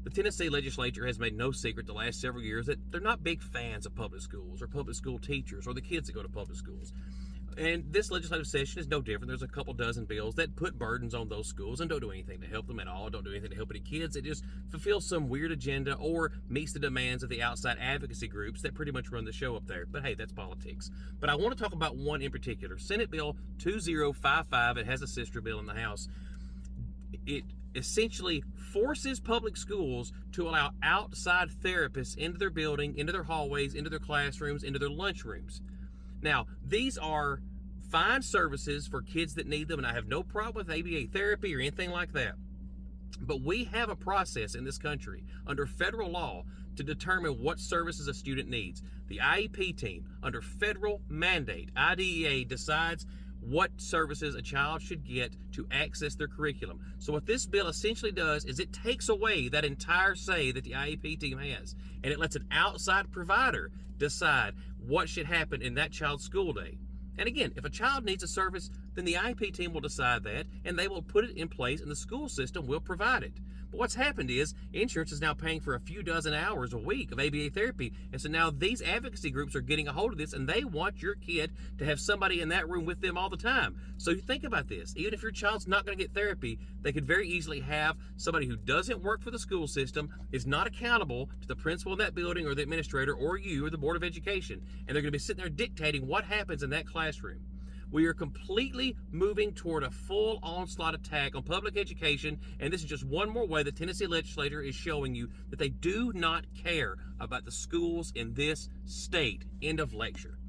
The Tennessee legislature has made no secret the last several years that they're not big fans of public schools or public school teachers or the kids that go to public schools. And this legislative session is no different. There's a couple dozen bills that put burdens on those schools and don't do anything to help them at all, don't do anything to help any kids. It just fulfills some weird agenda or meets the demands of the outside advocacy groups that pretty much run the show up there. But hey, that's politics. But I want to talk about one in particular. Senate Bill 2055, it has a sister bill in the House. It essentially forces public schools to allow outside therapists into their building, into their hallways, into their classrooms, into their lunchrooms. Now, these are fine services for kids that need them, and I have no problem with ABA therapy or anything like that. But we have a process in this country under federal law to determine what services a student needs. The IEP team, under federal mandate, IDEA, decides what services a child should get to access their curriculum. So what this bill essentially does is it takes away that entire say that the IEP team has, and it lets an outside provider decide what should happen in that child's school day. And again, if a child needs a service, then the IEP team will decide that, and they will put it in place, and the school system will provide it. But what's happened is insurance is now paying for a few dozen hours a week of ABA therapy, and so now these advocacy groups are getting a hold of this, and they want your kid to have somebody in that room with them all the time. So you think about this. Even if your child's not going to get therapy, they could very easily have somebody who doesn't work for the school system, is not accountable to the principal in that building or the administrator or you or the Board of Education, and they're going to be sitting there dictating what happens in that classroom. We are completely moving toward a full onslaught attack on public education, and this is just one more way the Tennessee legislature is showing you that they do not care about the schools in this state. End of lecture.